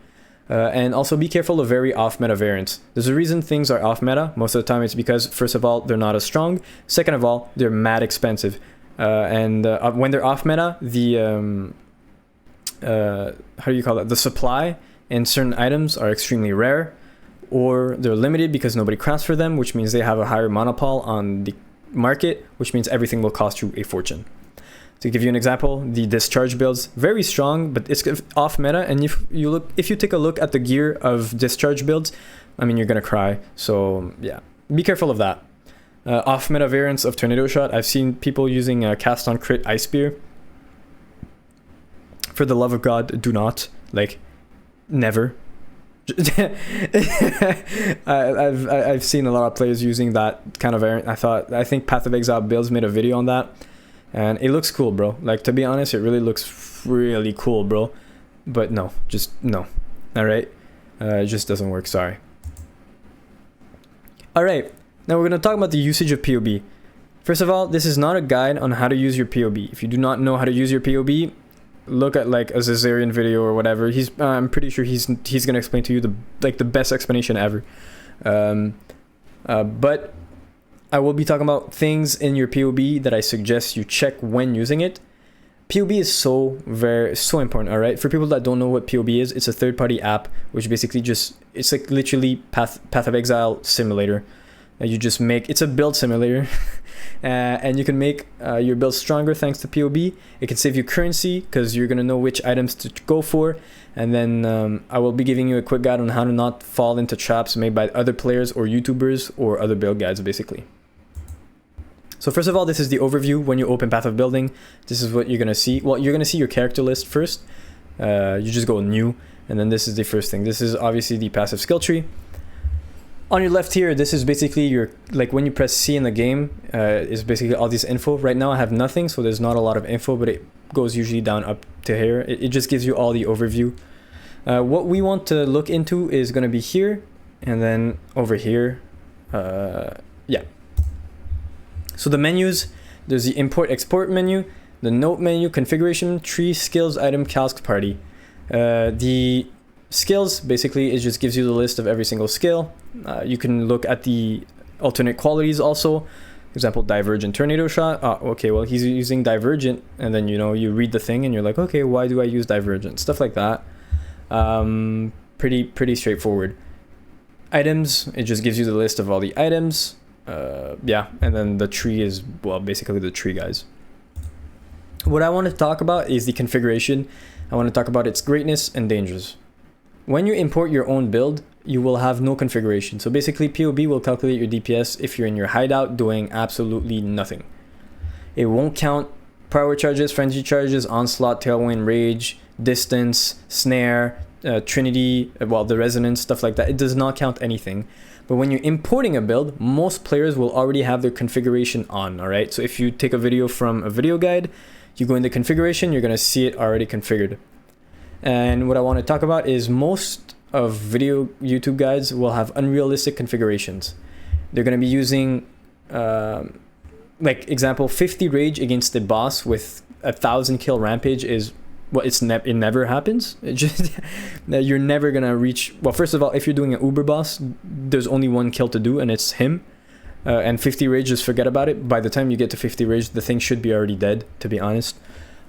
And also be careful of very off meta variants. There's a reason things are off meta. Most of the time it's because, first of all, they're not as strong. Second of all, they're mad expensive. And when they're off meta, the how do you call that? The supply and certain items are extremely rare, or they're limited because nobody crafts for them, which means they have a higher monopole on the market, which means everything will cost you a fortune. To give you an example, the discharge builds, very strong, but it's off meta. And if you take a look at the gear of discharge builds, I mean, you're gonna cry. So yeah, be careful of that. Off meta variants of tornado shot, I've seen people using cast on crit ice spear. For the love of God, do not, like, never. I've seen a lot of players using that kind of variant. I think Path of Exile Builds made a video on that, and it looks cool, bro. Like, to be honest, it really looks really cool, bro. But no, just no. All right, it just doesn't work. Sorry. All right, now we're gonna talk about the usage of POB. First of all, this is not a guide on how to use your POB. If you do not know how to use your POB, look at like a Zazarian video or whatever. I'm pretty sure he's gonna explain to you the best explanation ever. But I will be talking about things in your POB that I suggest you check when using it. POB is so important. All right, for people that don't know what POB is, it's a third-party app which basically it's like literally Path of Exile simulator. You just make, it's a build simulator. And you can make your build stronger thanks to POB. It can save you currency because you're going to know which items to go for. And then I will be giving you a quick guide on how to not fall into traps made by other players or YouTubers or other build guides, basically. So first of all, this is the overview. When you open Path of Building, this is what you're going to see. Well, you're going to see your character list first. You just go new. And then this is the first thing. This is obviously the passive skill tree. On your left here, this is basically your, like when you press C in the game, is basically all this info. Right now I have nothing, so there's not a lot of info, but it goes usually down up to here. It just gives you all the overview. What we want to look into is going to be here, and then over here. Yeah. So the menus, there's the import export menu, the note menu, configuration, tree, skills, item, calcs, party. The skills basically it just gives you the list of every single skill. You can look at the alternate qualities also. For example, divergent tornado shot. Okay, well he's using divergent, and then you read the thing and you're like, okay, why do I use divergent? Stuff like that. Pretty straightforward. Items, it just gives you the list of all the items. Yeah, and then the tree is, well, basically the tree, guys. What I want to talk about is the configuration. I want to talk about its greatness and dangers. When you import your own build, you will have no configuration. So basically POB will calculate your DPS if you're in your hideout doing absolutely nothing. It won't count power charges, frenzy charges, onslaught, tailwind, rage, distance, snare, trinity, well, the resonance, stuff like that. It does not count anything. But when you're importing a build, most players will already have their configuration on, all right? So if you take a video from a video guide, you go into configuration, you're gonna see it already configured. And what I wanna talk about is most of video YouTube guides will have unrealistic configurations. They're gonna be using, like example, 50 rage against the boss with 1,000 kill rampage is, well, it never happens. It just you're never gonna reach. Well, first of all, if you're doing an Uber boss, there's only one kill to do, and it's him. And 50 rage, just forget about it. By the time you get to 50 rage, the thing should be already dead, to be honest.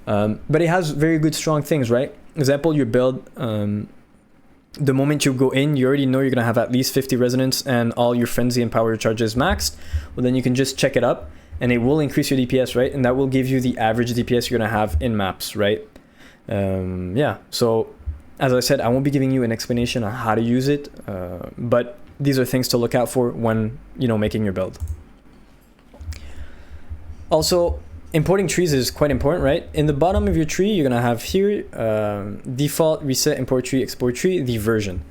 But it has very good, strong things, right? Example, your build. The moment you go in, you already know you're gonna have at least 50 resonance, and all your frenzy and power charges maxed. Well, then you can just check it up, and it will increase your DPS, right? And that will give you the average DPS you're gonna have in maps, right? Yeah, so as I said, I won't be giving you an explanation on how to use it, but these are things to look out for when, you know, making your build. Also, importing trees is quite important, right? In the bottom of your tree, you're gonna have here, default, reset, import tree, export tree, the version.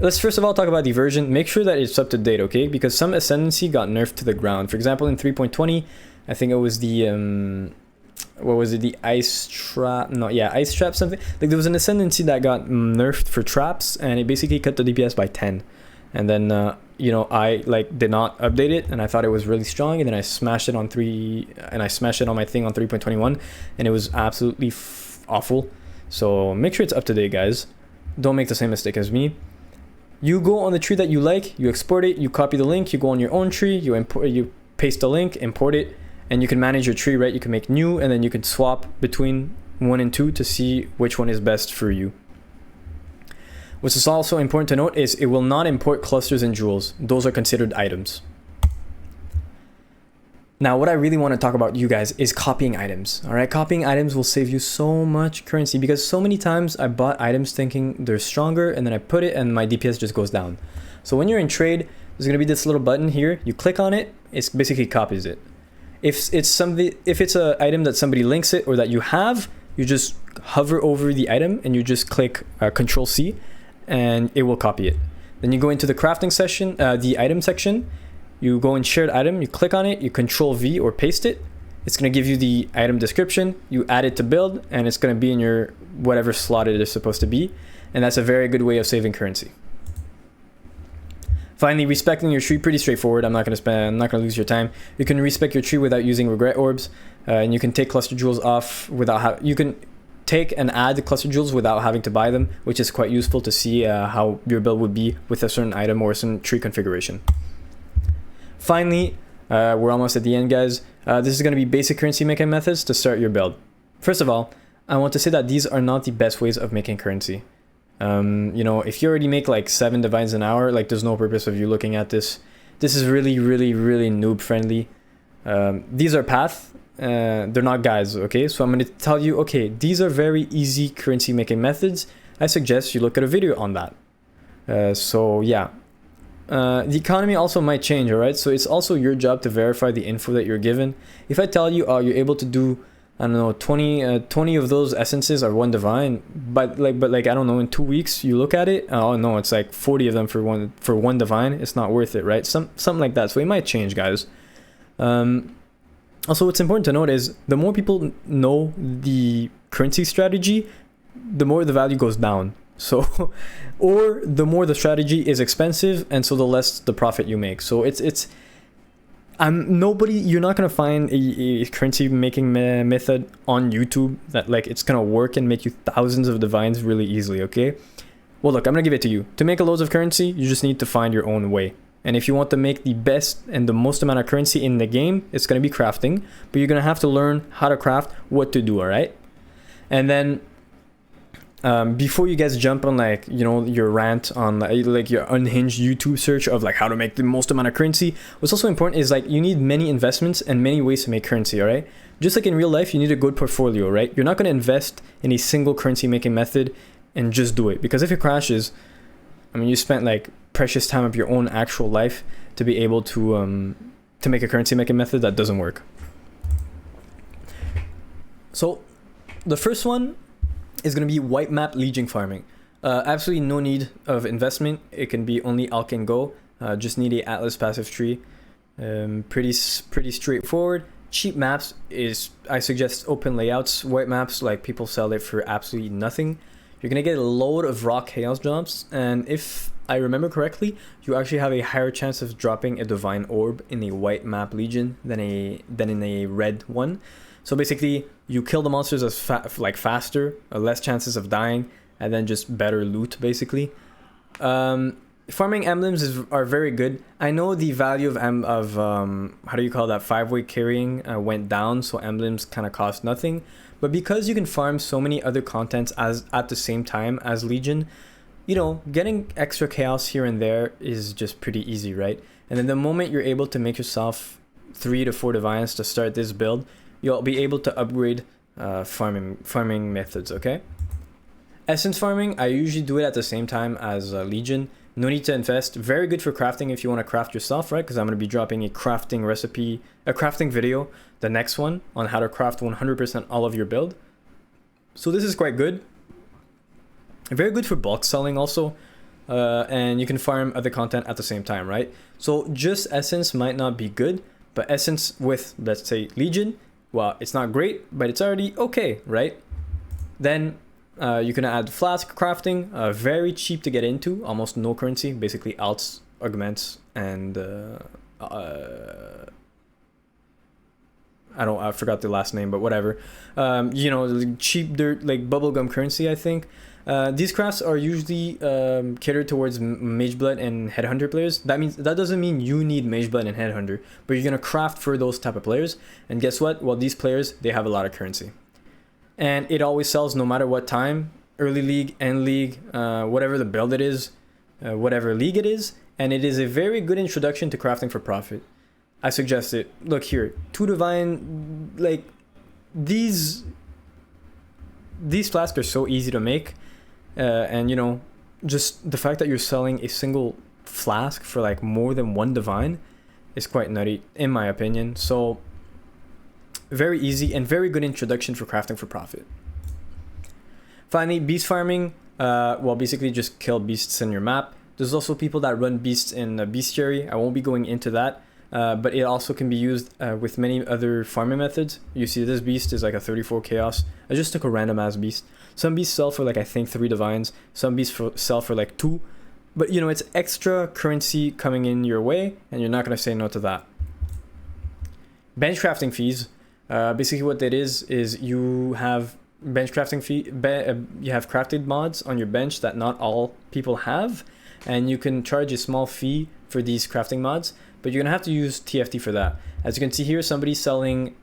Let's first of all talk about the version. Make sure that it's up to date, okay? Because some ascendancy got nerfed to the ground. For example, in 3.20, I think it was the, what was it? The ice trap? No, yeah, ice trap something. Like there was an ascendancy that got nerfed for traps, and it basically cut the DPS by 10. And then, you know, I like did not update it, and I thought it was really strong, and then I smashed it on I smashed it on my thing on 3.21, and it was absolutely awful. So make sure it's up to date, guys. Don't make the same mistake as me. You go on the tree that you like, you export it, you copy the link, you go on your own tree, you import, you paste the link, import it, and you can manage your tree, right? You can make new, and then you can swap between 1 and 2 to see which one is best for you. What's is also important to note is it will not import clusters and jewels. Those are considered items. Now, what I really want to talk about, you guys, is copying items. All right, copying items will save you so much currency, because so many times I bought items thinking they're stronger, and then I put it and my DPS just goes down. So when you're in trade, there's going to be this little button here. You click on it, it basically copies it. If it's an item that somebody links it or that you have, you just hover over the item and you just click Control C, and it will copy it. Then you go into the crafting section, the item section. You go in shared item, you click on it, you Control V or paste it. It's going to give you the item description. You add it to build, and it's going to be in your whatever slot it is supposed to be. And that's a very good way of saving currency. Finally, respecting your tree, pretty straightforward. I'm not going to lose your time. You can respec your tree without using regret orbs, and you can take cluster jewels off without you can take and add the cluster jewels without having to buy them, which is quite useful to see how your build would be with a certain item or a certain tree configuration. Finally, we're almost at the end, guys. This is going to be basic currency making methods to start your build. First of all, I want to say that these are not the best ways of making currency. You know, if you already make like 7 divines an hour, like there's no purpose of you looking at this. This is really, really, really noob friendly. These are path. They're not guides, okay? So I'm going to tell you, okay, these are very easy currency making methods. I suggest you look at a video on that. So yeah. The economy also might change, all right? So it's also your job to verify the info that you're given. If I tell you, oh, you're able to do, I don't know, 20 of those essences are 1 divine, but like I don't know, in 2 weeks you look at it, oh no, it's like 40 of them for one divine. It's not worth it, right? Something like that. So it might change, guys. Also, what's important to note is the more people know the currency strategy, the more the value goes down. So, or the more the strategy is expensive, and so the less the profit you make. So you're not gonna find a currency making method on YouTube that like it's gonna work and make you thousands of divines really easily, okay? Well, look, I'm gonna give it to you. To make a loads of currency, you just need to find your own way. And if you want to make the best and the most amount of currency in the game, it's gonna be crafting, but you're gonna have to learn how to craft, what to do, all right? And then before you guys jump on like, you know, your rant on like your unhinged YouTube search of like how to make the most amount of currency, what's also important is like you need many investments and many ways to make currency, all right? Just like in real life, you need a good portfolio, right? You're not going to invest in a single currency making method and just do it, because if it crashes, I mean, you spent like precious time of your own actual life to be able to make a currency making method that doesn't work. So the first one is going to be white map legion farming. Absolutely no need of investment. It can be only alk and go. Just need a Atlas passive tree. Pretty straightforward. Cheap maps is, I suggest open layouts. White maps, like, people sell it for absolutely nothing. You're gonna get a load of raw chaos jobs, and if I remember correctly, you actually have a higher chance of dropping a divine orb in a white map legion than in a red one. So basically, you kill the monsters as faster, less chances of dying, and then just better loot basically. Farming emblems are very good. I know the value of how do you call that, 5-way carrying went down, so emblems kind of cost nothing. But because you can farm so many other contents at the same time as Legion, you know, getting extra chaos here and there is just pretty easy, right? And then the moment you're able to make yourself 3 to 4 divines to start this build, you'll be able to upgrade farming methods, okay? Essence farming, I usually do it at the same time as Legion. No need to invest. Very good for crafting if you want to craft yourself, right? Because I'm going to be dropping a crafting video, the next one, on how to craft 100% all of your build. So this is quite good. Very good for bulk selling also. And you can farm other content at the same time, right? So just Essence might not be good, but Essence with, let's say, Legion, well, it's not great, but it's already okay, right? Then you can add flask crafting, very cheap to get into, almost no currency, basically alts, augments, and I forgot the last name, but whatever. You know, cheap dirt, like bubblegum currency, I think. These crafts are usually catered towards Mageblood and Headhunter players. That doesn't mean you need Mageblood and Headhunter, but you're gonna craft for those type of players. And guess what? Well, these players, they have a lot of currency. And it always sells no matter what time, early league, end league, whatever the build it is, whatever league it is. And it is a very good introduction to crafting for profit. I suggest it. Look here, 2 divine, like, these flasks are so easy to make. And you know, just the fact that you're selling a single flask for like more than 1 divine is quite nutty, in my opinion. So very easy and very good introduction for crafting for profit. Finally, beast farming. Well, basically just kill beasts in your map. There's also people that run beasts in bestiary. I won't be going into that, but it also can be used with many other farming methods. You see this beast is like a 34 chaos. I just took a random ass beast. Some beasts sell for like, I think 3 divines. Some beasts sell for like 2. But you know, it's extra currency coming in your way, and you're not going to say no to that. Bench crafting fees. Basically what that is you have bench crafting fee, you have crafted mods on your bench that not all people have, and you can charge a small fee for these crafting mods, but you're gonna have to use TFT for that. As you can see here, somebody's selling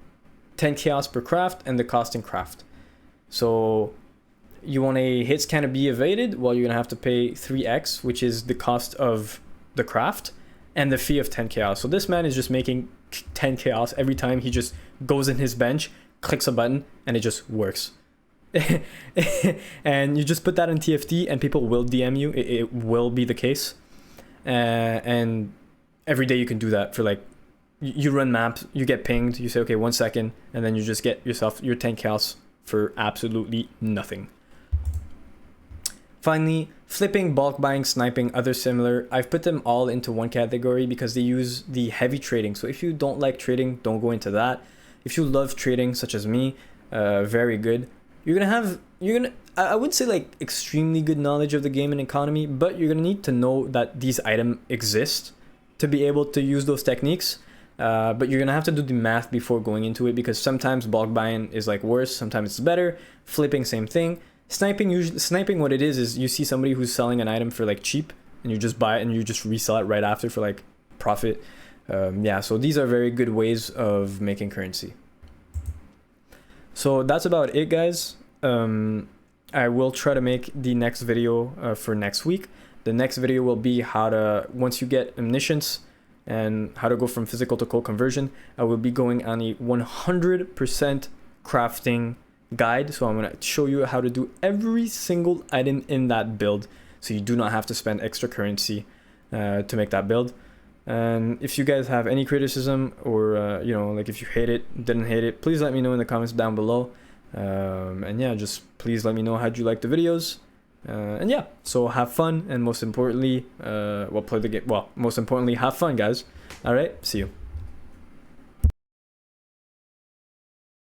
10 chaos per craft and the cost in craft. So you want a hit scan to be evaded, well, you're gonna have to pay 3x, which is the cost of the craft and the fee of 10 chaos. So this man is just making 10 chaos every time he just goes in his bench, clicks a button, and it just works. And you just put that in TFT and people will DM you. It will be the case. And every day you can do that for like, you run maps, you get pinged, you say, okay, 1 second, and then you just get yourself your 10 chaos for absolutely nothing. Finally, flipping, bulk buying, sniping, other similar. I've put them all into one category because they use the heavy trading. So if you don't like trading, don't go into that. If you love trading, such as me, very good. I wouldn't say like extremely good knowledge of the game and economy, but you're gonna need to know that these items exist to be able to use those techniques. But you're gonna have to do the math before going into it, because sometimes bulk buying is like worse, sometimes it's better. Flipping, same thing. Sniping, what it is you see somebody who's selling an item for like cheap, and you just buy it and you just resell it right after for like profit. Yeah, so these are very good ways of making currency. So that's about it, guys. I will try to make the next video for next week. The next video will be how to, once you get omniscience and how to go from physical to code conversion, I will be going on a 100% crafting guide. So I'm going to show you how to do every single item in that build, so you do not have to spend extra currency to make that build. And if you guys have any criticism, or you know, like if you hate it, didn't hate it, please let me know in the comments down below. And yeah, just please let me know how'd you like the videos. And yeah, so have fun, and most importantly, well, play the game. Well, most importantly, have fun, guys. All right, see you.